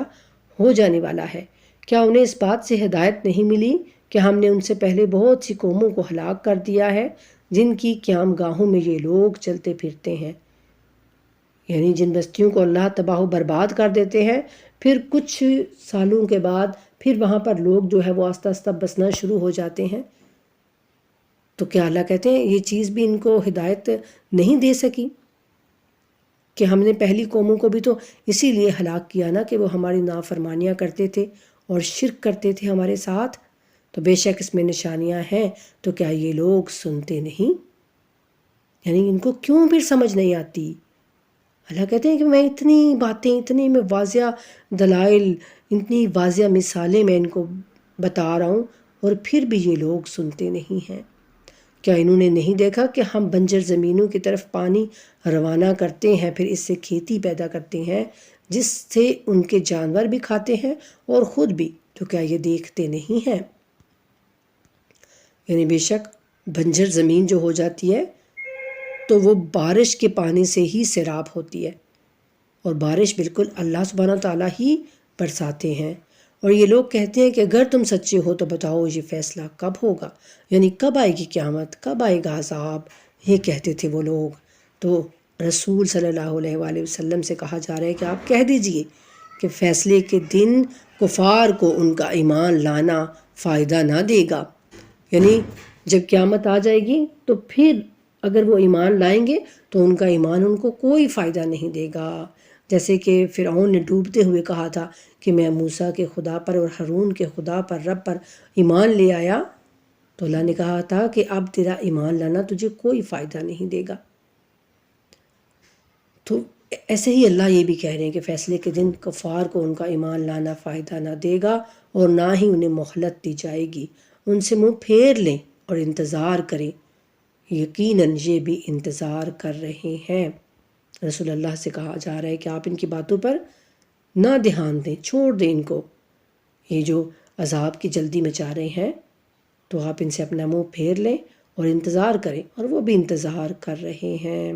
ہو جانے والا ہے۔ کیا انہیں اس بات سے ہدایت نہیں ملی کہ ہم نے ان سے پہلے بہت سی قوموں کو ہلاک کر دیا ہے جن کی قیام گاہوں میں یہ لوگ چلتے پھرتے ہیں؟ یعنی جن بستیوں کو اللہ تباہ و برباد کر دیتے ہیں، پھر کچھ سالوں کے بعد پھر وہاں پر لوگ جو ہے وہ آہستہ آہستہ بسنا شروع ہو جاتے ہیں۔ تو کیا اللہ کہتے ہیں یہ چیز بھی ان کو ہدایت نہیں دے سکی کہ ہم نے پہلی قوموں کو بھی تو اسی لیے ہلاک کیا نا کہ وہ ہماری نافرمانیاں کرتے تھے اور شرک کرتے تھے ہمارے ساتھ؟ تو بے شک اس میں نشانیاں ہیں، تو کیا یہ لوگ سنتے نہیں؟ یعنی ان کو کیوں پھر سمجھ نہیں آتی؟ اللہ کہتے ہیں کہ میں اتنی باتیں، اتنی میں واضح دلائل، اتنی واضح مثالیں میں ان کو بتا رہا ہوں، اور پھر بھی یہ لوگ سنتے نہیں ہیں۔ کیا انہوں نے نہیں دیکھا کہ ہم بنجر زمینوں کی طرف پانی روانہ کرتے ہیں، پھر اس سے کھیتی پیدا کرتے ہیں جس سے ان کے جانور بھی کھاتے ہیں اور خود بھی؟ تو کیا یہ دیکھتے نہیں ہیں؟ یعنی بے شک بنجر زمین جو ہو جاتی ہے تو وہ بارش کے پانی سے ہی سیراب ہوتی ہے، اور بارش بالکل اللہ سبحانہ تعالیٰ ہی برساتے ہیں۔ اور یہ لوگ کہتے ہیں کہ اگر تم سچے ہو تو بتاؤ یہ فیصلہ کب ہوگا، یعنی کب آئے گی قیامت، کب آئے گا عذاب، یہ کہتے تھے وہ لوگ۔ تو رسول صلی اللہ علیہ وآلہ وسلم سے کہا جا رہا ہے کہ آپ کہہ دیجئے کہ فیصلے کے دن کفار کو ان کا ایمان لانا فائدہ نہ دے گا۔ یعنی جب قیامت آ جائے گی تو پھر اگر وہ ایمان لائیں گے تو ان کا ایمان ان کو کوئی فائدہ نہیں دے گا۔ جیسے کہ فرعون نے ڈوبتے ہوئے کہا تھا کہ میں موسیٰ کے خدا پر اور ہارون کے خدا پر، رب پر ایمان لے آیا، تو اللہ نے کہا تھا کہ اب تیرا ایمان لانا تجھے کوئی فائدہ نہیں دے گا۔ تو ایسے ہی اللہ یہ بھی کہہ رہے ہیں کہ فیصلے کے دن کفار کو ان کا ایمان لانا فائدہ نہ دے گا، اور نہ ہی انہیں مہلت دی جائے گی۔ ان سے منہ پھیر لیں اور انتظار کریں، یقیناً یہ بھی انتظار کر رہے ہیں۔ رسول اللہ سے کہا جا رہا ہے کہ آپ ان کی باتوں پر نہ دھیان دیں، چھوڑ دیں ان کو۔ یہ جو عذاب کی جلدی مچا رہے ہیں تو آپ ان سے اپنا منہ پھیر لیں اور انتظار کریں، اور وہ بھی انتظار کر رہے ہیں۔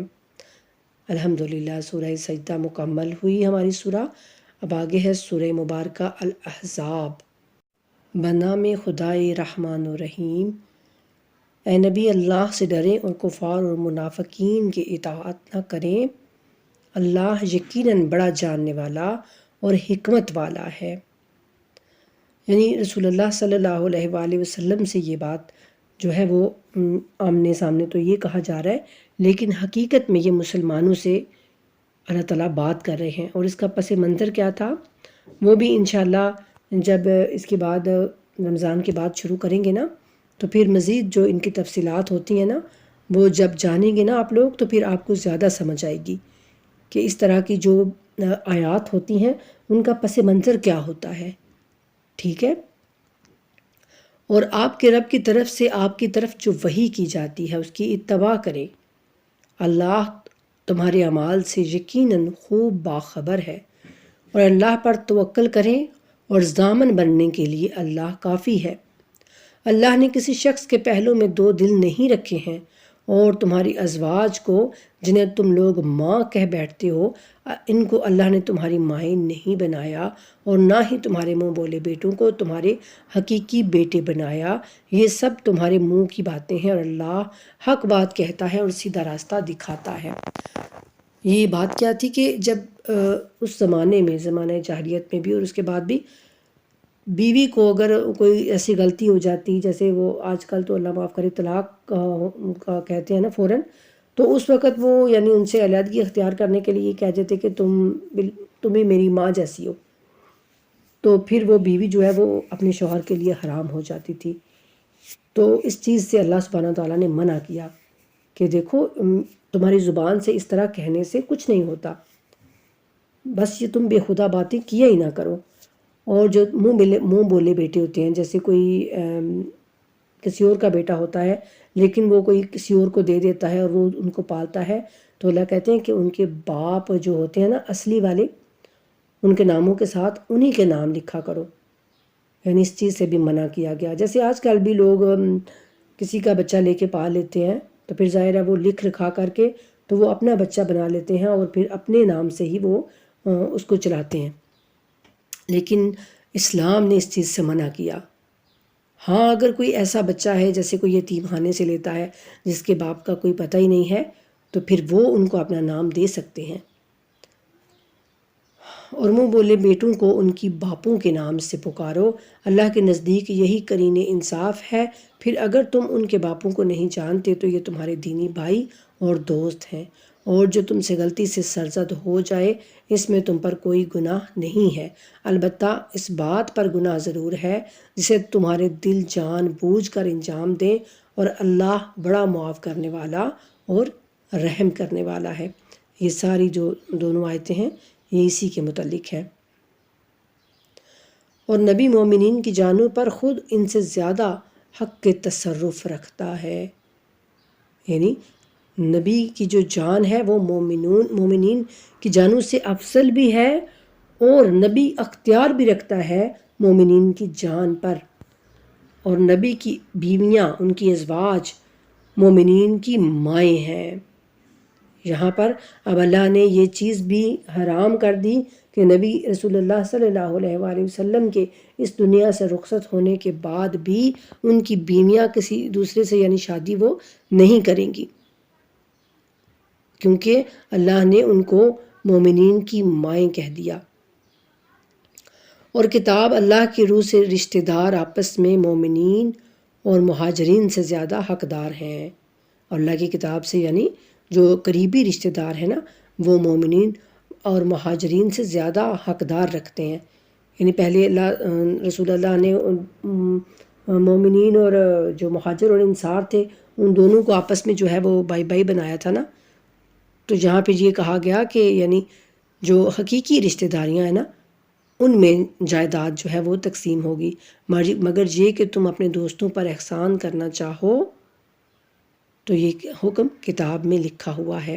الحمدللہ سورہ سجدہ مکمل ہوئی ہماری سورہ۔ اب آگے ہے سورہ مبارکہ الاحزاب۔ بنام خدائے رحمان و رحیم۔ اے نبی اللہ سے ڈریں اور کفار اور منافقین کی اطاعت نہ کریں۔ اللہ یقیناً بڑا جاننے والا اور حکمت والا ہے۔ یعنی رسول اللہ صلی اللہ علیہ وآلہ وسلم سے یہ بات جو ہے وہ آمنے سامنے تو یہ کہا جا رہا ہے، لیکن حقیقت میں یہ مسلمانوں سے اللہ تعالیٰ بات کر رہے ہیں، اور اس کا پس منظر کیا تھا وہ بھی انشاءاللہ جب اس کے بعد رمضان کے بعد شروع کریں گے نا، تو پھر مزید جو ان کی تفصیلات ہوتی ہیں نا وہ جب جانیں گے نا آپ لوگ، تو پھر آپ کو زیادہ سمجھ آئے گی کہ اس طرح کی جو آیات ہوتی ہیں ان کا پس منظر کیا ہوتا ہے۔ ٹھیک ہے؟ اور آپ کے رب کی طرف سے آپ کی طرف جو وحی کی جاتی ہے اس کی اتباع کریں۔ اللہ تمہارے اعمال سے یقیناً خوب باخبر ہے، اور اللہ پر توکل کریں، اور ضامن بننے کے لیے اللہ کافی ہے۔ اللہ نے کسی شخص کے پہلو میں دو دل نہیں رکھے ہیں، اور تمہاری ازواج کو جنہیں تم لوگ ماں کہہ بیٹھتے ہو، ان کو اللہ نے تمہاری مائیں نہیں بنایا، اور نہ ہی تمہارے منہ بولے بیٹوں کو تمہارے حقیقی بیٹے بنایا۔ یہ سب تمہارے منہ کی باتیں ہیں، اور اللہ حق بات کہتا ہے اور سیدھا راستہ دکھاتا ہے۔ یہ بات کیا تھی کہ جب اس زمانے میں، زمانہ جاہلیت میں بھی اور اس کے بعد بھی، بیوی کو اگر کوئی ایسی غلطی ہو جاتی، جیسے وہ آج کل تو اللہ معاف کرے طلاق کا کہتے ہیں نا فوراً، تو اس وقت وہ یعنی ان سے علیحدگی اختیار کرنے کے لیے یہ کہہ دیتے کہ تمہیں میری ماں جیسی ہو، تو پھر وہ بیوی جو ہے وہ اپنے شوہر کے لیے حرام ہو جاتی تھی۔ تو اس چیز سے اللہ سبحانہ تعالیٰ نے منع کیا کہ دیکھو تمہاری زبان سے اس طرح کہنے سے کچھ نہیں ہوتا، بس یہ تم بے خدا باتیں کیا ہی نہ کرو۔ اور جو منہ بولے بیٹے ہوتے ہیں، جیسے کوئی کسی اور کا بیٹا ہوتا ہے لیکن وہ کوئی کسی اور کو دے دیتا ہے اور وہ ان کو پالتا ہے، تو اللہ کہتے ہیں کہ ان کے باپ جو ہوتے ہیں نا اصلی والے، ان کے ناموں کے ساتھ انہی کے نام لکھا کرو، یعنی اس چیز سے بھی منع کیا گیا۔ جیسے آج کل بھی لوگ کسی کا بچہ لے کے پال لیتے ہیں تو پھر ظاہر ہے وہ لکھ رکھا کر کے تو وہ اپنا بچہ بنا لیتے ہیں اور پھر اپنے نام سے ہی وہ اس کو چلاتے ہیں، لیکن اسلام نے اس چیز سے منع کیا۔ ہاں اگر کوئی ایسا بچہ ہے جیسے کوئی یتیم خانے سے لیتا ہے جس کے باپ کا کوئی پتہ ہی نہیں ہے تو پھر وہ ان کو اپنا نام دے سکتے ہیں، اور منہ بولے بیٹوں کو ان کی باپوں کے نام سے پکارو، اللہ کے نزدیک یہی قرین انصاف ہے۔ پھر اگر تم ان کے باپوں کو نہیں جانتے تو یہ تمہارے دینی بھائی اور دوست ہیں، اور جو تم سے غلطی سے سرزد ہو جائے اس میں تم پر کوئی گناہ نہیں ہے، البتہ اس بات پر گناہ ضرور ہے جسے تمہارے دل جان بوجھ کر انجام دیں، اور اللہ بڑا معاف کرنے والا اور رحم کرنے والا ہے۔ یہ ساری جو دونوں آیتیں ہیں یہ اسی کے متعلق ہے۔ اور نبی مومنین کی جانوں پر خود ان سے زیادہ حق کے تصرف رکھتا ہے، یعنی نبی کی جو جان ہے وہ مومنین کی جانوں سے افضل بھی ہے، اور نبی اختیار بھی رکھتا ہے مومنین کی جان پر، اور نبی کی بیویاں ان کی ازواج مومنین کی مائیں ہیں۔ یہاں پر اب اللہ نے یہ چیز بھی حرام کر دی کہ نبی رسول اللہ صلی اللہ علیہ وآلہ وسلم کے اس دنیا سے رخصت ہونے کے بعد بھی ان کی بیویاں کسی دوسرے سے یعنی شادی وہ نہیں کریں گی، کیونکہ اللہ نے ان کو مومنین کی مائیں کہہ دیا۔ اور کتاب اللہ کی روح سے رشتہ دار آپس میں مومنین اور مہاجرین سے زیادہ حقدار ہیں، اور اللہ کی کتاب سے یعنی جو قریبی رشتہ دار ہیں نا وہ مومنین اور مہاجرین سے زیادہ حقدار رکھتے ہیں، یعنی پہلے رسول اللہ نے مومنین اور جو مہاجر اور انصار تھے ان دونوں کو آپس میں جو ہے وہ بائی بائی بنایا تھا نا، تو جہاں پہ یہ کہا گیا کہ یعنی جو حقیقی رشتہ داریاں ہیں نا ان میں جائیداد جو ہے وہ تقسیم ہوگی، مگر یہ کہ تم اپنے دوستوں پر احسان کرنا چاہو تو یہ حکم کتاب میں لکھا ہوا ہے۔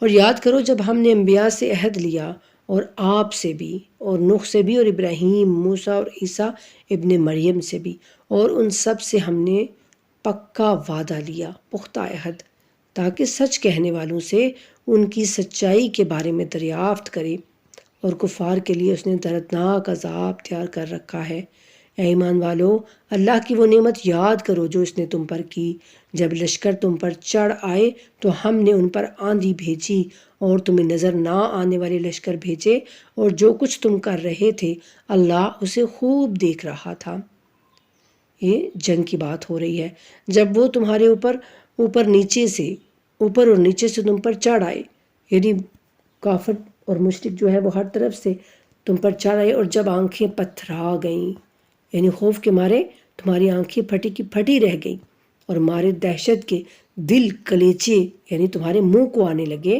اور یاد کرو جب ہم نے انبیاء سے عہد لیا، اور آپ سے بھی، اور نوح سے بھی، اور ابراہیم، موسیٰ اور عیسیٰ ابن مریم سے بھی، اور ان سب سے ہم نے پکا وعدہ لیا، پختہ عہد، تاکہ سچ کہنے والوں سے ان کی سچائی کے بارے میں دریافت کرے، اور کفار کے لیے اس نے دردناک عذاب تیار کر رکھا ہے۔ اے ایمان والو، اللہ کی وہ نعمت یاد کرو جو اس نے تم پر کی، جب لشکر تم پر چڑھ آئے تو ہم نے ان پر آندھی بھیجی اور تمہیں نظر نہ آنے والے لشکر بھیجے، اور جو کچھ تم کر رہے تھے اللہ اسے خوب دیکھ رہا تھا۔ یہ جنگ کی بات ہو رہی ہے، جب وہ تمہارے اوپر اور نیچے سے تم پر چڑھ آئے، یعنی کافر اور مشرک جو ہے وہ ہر طرف سے تم پر چڑھ آئے، اور جب آنکھیں پتھرا گئیں، یعنی خوف کے مارے تمہاری آنکھیں پھٹی کی پھٹی رہ گئیں، اور مارے دہشت کے دل کلیچے یعنی تمہارے منہ کو آنے لگے،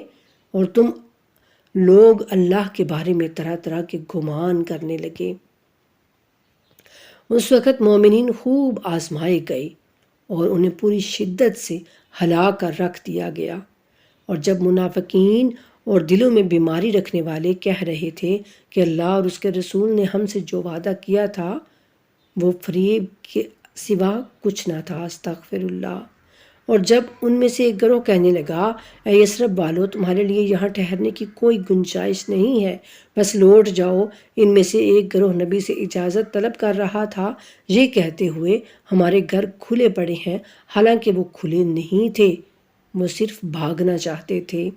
اور تم لوگ اللہ کے بارے میں طرح طرح کے گمان کرنے لگے۔ اس وقت مومنین خوب آزمائے گئے اور انہیں پوری شدت سے ہلا کر رکھ دیا گیا، اور جب منافقین اور دلوں میں بیماری رکھنے والے کہہ رہے تھے کہ اللہ اور اس کے رسول نے ہم سے جو وعدہ کیا تھا وہ فریب کے سوا کچھ نہ تھا، استغفر اللہ، اور جب ان میں سے ایک گروہ کہنے لگا اے یثرب والو تمہارے لیے یہاں ٹھہرنے کی کوئی گنجائش نہیں ہے، بس لوٹ جاؤ، ان میں سے ایک گروہ نبی سے اجازت طلب کر رہا تھا یہ کہتے ہوئے ہمارے گھر کھلے پڑے ہیں، حالانکہ وہ کھلے نہیں تھے، وہ صرف بھاگنا چاہتے تھے،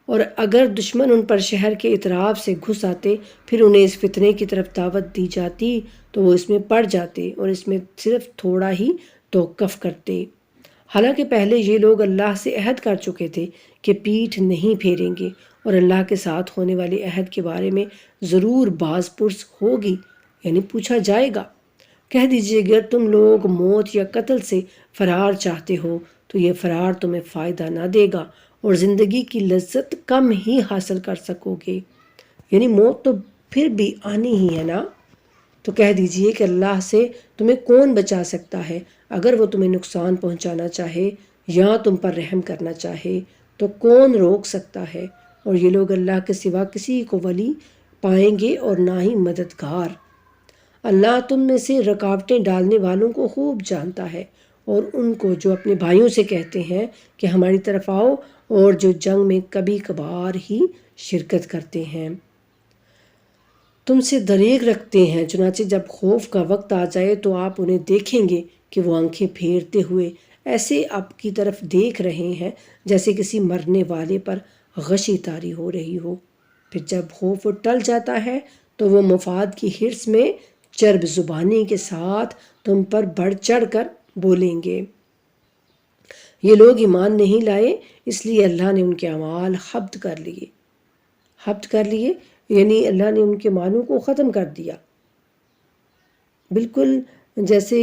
اور اگر دشمن ان پر شہر کے اطراف سے گھس آتے پھر انہیں اس فتنے کی طرف دعوت دی جاتی تو وہ اس میں پڑ جاتے اور اس میں صرف تھوڑا ہی توقف کرتے، حالانکہ پہلے یہ لوگ اللہ سے عہد کر چکے تھے کہ پیٹھ نہیں پھیریں گے، اور اللہ کے ساتھ ہونے والے عہد کے بارے میں ضرور باز پرس ہوگی، یعنی پوچھا جائے گا۔ کہہ دیجئے اگر تم لوگ موت یا قتل سے فرار چاہتے ہو تو یہ فرار تمہیں فائدہ نہ دے گا، اور زندگی کی لذت کم ہی حاصل کر سکو گے، یعنی موت تو پھر بھی آنی ہی ہے نا، تو کہہ دیجئے کہ اللہ سے تمہیں کون بچا سکتا ہے، اگر وہ تمہیں نقصان پہنچانا چاہے یا تم پر رحم کرنا چاہے تو کون روک سکتا ہے، اور یہ لوگ اللہ کے سوا کسی کو ولی پائیں گے اور نہ ہی مددگار۔ اللہ تم میں سے رکاوٹیں ڈالنے والوں کو خوب جانتا ہے، اور ان کو جو اپنے بھائیوں سے کہتے ہیں کہ ہماری طرف آؤ، اور جو جنگ میں کبھی کبھار ہی شرکت کرتے ہیں۔ تم سے دریغ رکھتے ہیں، چنانچہ جب خوف کا وقت آ جائے تو آپ انہیں دیکھیں گے کہ وہ آنکھیں پھیرتے ہوئے ایسے آپ کی طرف دیکھ رہے ہیں جیسے کسی مرنے والے پر غشی طاری ہو رہی ہو۔ پھر جب خوف ٹل جاتا ہے تو وہ مفاد کی حرص میں چرب زبانی کے ساتھ تم پر بڑھ چڑھ کر بولیں گے۔ یہ لوگ ایمان نہیں لائے، اس لیے اللہ نے ان کے اعمال حبط کر لیے، یعنی اللہ نے ان کے معنوں کو ختم کر دیا، بالکل جیسے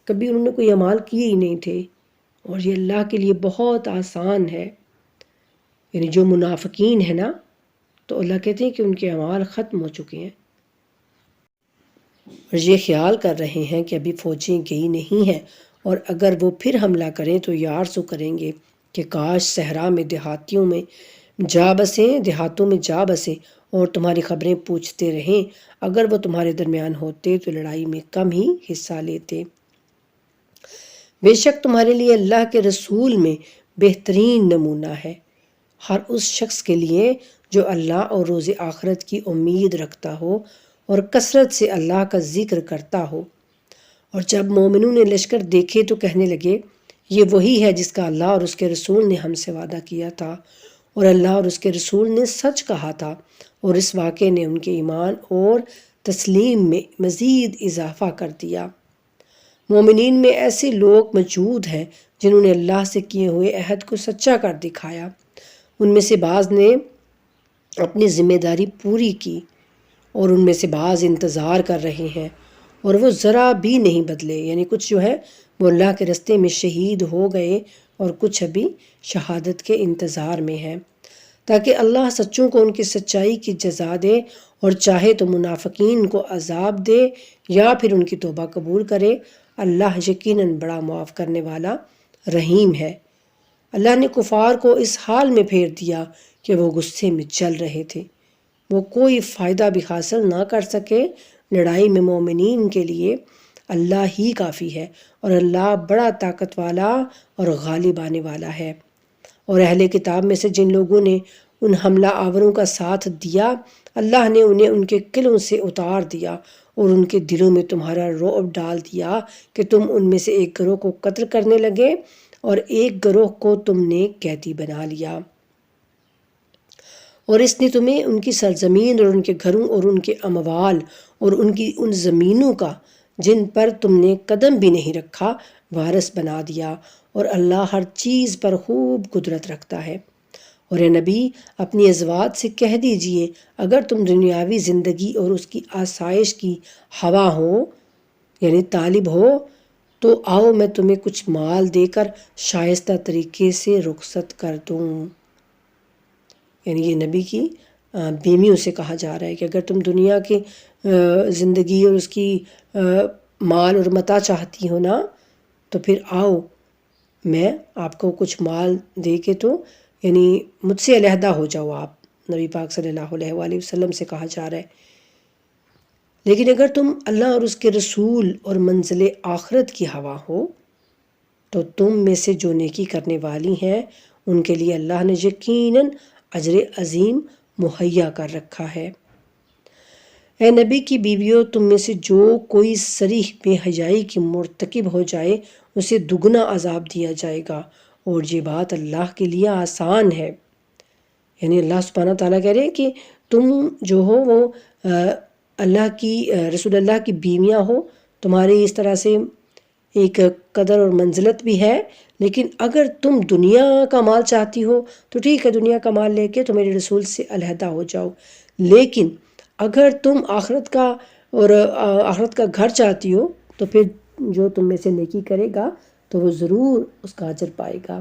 کبھی انہوں نے کوئی اعمال کیے ہی نہیں تھے۔ اور یہ اللہ کے لیے بہت آسان ہے، یعنی جو منافقین ہیں نا، تو اللہ کہتے ہیں کہ ان کے اعمال ختم ہو چکے ہیں، اور یہ خیال کر رہے ہیں کہ ابھی فوجیں گئی نہیں ہیں، اور اگر وہ پھر حملہ کریں تو یہ آرزو کریں گے کہ کاش صحرا میں دیہاتوں میں جا بسیں اور تمہاری خبریں پوچھتے رہیں، اگر وہ تمہارے درمیان ہوتے تو لڑائی میں کم ہی حصہ لیتے۔ بے شک تمہارے لیے اللہ کے رسول میں بہترین نمونہ ہے، ہر اس شخص کے لیے جو اللہ اور روز آخرت کی امید رکھتا ہو اور کثرت سے اللہ کا ذکر کرتا ہو۔ اور جب مومنوں نے لشکر دیکھے تو کہنے لگے، یہ وہی ہے جس کا اللہ اور اس کے رسول نے ہم سے وعدہ کیا تھا، اور اللہ اور اس کے رسول نے سچ کہا تھا، اور اس واقعے نے ان کے ایمان اور تسلیم میں مزید اضافہ کر دیا۔ مومنین میں ایسے لوگ موجود ہیں جنہوں نے اللہ سے کیے ہوئے عہد کو سچا کر دکھایا۔ ان میں سے بعض نے اپنی ذمہ داری پوری کی، اور ان میں سے بعض انتظار کر رہے ہیں، اور وہ ذرا بھی نہیں بدلے، یعنی کچھ جو ہے وہ اللہ کے رستے میں شہید ہو گئے اور کچھ ابھی شہادت کے انتظار میں ہیں، تاکہ اللہ سچوں کو ان کی سچائی کی جزا دے، اور چاہے تو منافقین کو عذاب دے یا پھر ان کی توبہ قبول کرے۔ اللہ یقیناً بڑا معاف کرنے والا رحیم ہے۔ اللہ نے کفار کو اس حال میں پھیر دیا کہ وہ غصے میں جل رہے تھے، وہ کوئی فائدہ بھی حاصل نہ کر سکے۔ لڑائی میں مومنین کے لیے اللہ ہی کافی ہے، اور اللہ بڑا طاقت والا اور غالب آنے والا ہے۔ اور اہل کتاب میں سے جن لوگوں نے ان حملہ آوروں کا ساتھ دیا، اللہ نے انہیں ان کے قلعوں سے اتار دیا، اور ان کے دلوں میں تمہارا رعب ڈال دیا کہ تم ان میں سے ایک گروہ کو قتل کرنے لگے، اور ایک گروہ کو تم نے قیدی بنا لیا۔ اور اس نے تمہیں ان کی سرزمین اور ان کے گھروں اور ان کے اموال اور ان کی ان زمینوں کا جن پر تم نے قدم بھی نہیں رکھا وارث بنا دیا، اور اللہ ہر چیز پر خوب قدرت رکھتا ہے۔ اور اے نبی، اپنی ازواج سے کہہ دیجئے، اگر تم دنیاوی زندگی اور اس کی آسائش کی ہوا ہو، یعنی طالب ہو، تو آؤ میں تمہیں کچھ مال دے کر شائستہ طریقے سے رخصت کر دوں۔ یعنی یہ نبی کی بیویوں سے کہا جا رہا ہے کہ اگر تم دنیا کی زندگی اور اس کی مال اور متاع چاہتی ہو نا، تو پھر آؤ میں آپ کو کچھ مال دے کے تو یعنی مجھ سے علیحدہ ہو جاؤ آپ، نبی پاک صلی اللہ علیہ وآلہ وسلم سے کہا جا رہا ہے۔ لیکن اگر تم اللہ اور اس کے رسول اور منزل آخرت کی ہوا ہو تو تم میں سے جو نیکی کرنے والی ہیں ان کے لیے اللہ نے یقیناً اجر عظیم مہیا کر رکھا ہے۔ اے نبی کی بیویوں، تم میں سے جو کوئی صریح بے حیائی کی مرتکب ہو جائے اسے دگنا عذاب دیا جائے گا، اور یہ بات اللہ کے لیے آسان ہے۔ یعنی اللہ سبحانہ تعالیٰ کہہ رہے ہیں کہ تم جو ہو وہ رسول اللہ کی بیویاں ہو، تمہاری اس طرح سے ایک قدر اور منزلت بھی ہے، لیکن اگر تم دنیا کا مال چاہتی ہو تو ٹھیک ہے، دنیا کا مال لے کے تو میرے رسول سے علیحدہ ہو جاؤ، لیکن اگر تم آخرت کا گھر چاہتی ہو تو پھر جو تم میں سے نیکی کرے گا تو وہ ضرور اس کا اجر پائے گا۔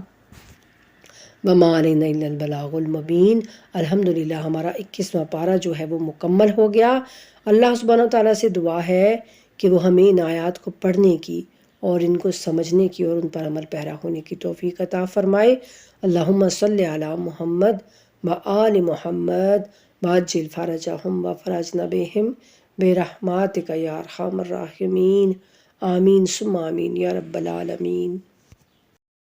وَمَا عَلَيْنَا إِلَّا الْبَلَاغُ الْمُبِينُ۔ الحمدللہ ہمارا 21واں پارہ جو ہے وہ مکمل ہو گیا۔ اللہ سبحانہ تعالیٰ سے دعا ہے کہ وہ ہمیں ان آیات کو پڑھنے کی اور ان کو سمجھنے کی اور ان پر عمل پیرا ہونے کی توفیق عطا فرمائے۔ اللہم صلی علی محمد وآل محمد وعجل فرجهم وفرجنا بهم برحمتك یا ارحم الراحمین، آمین ثم آمین یا رب العالمین۔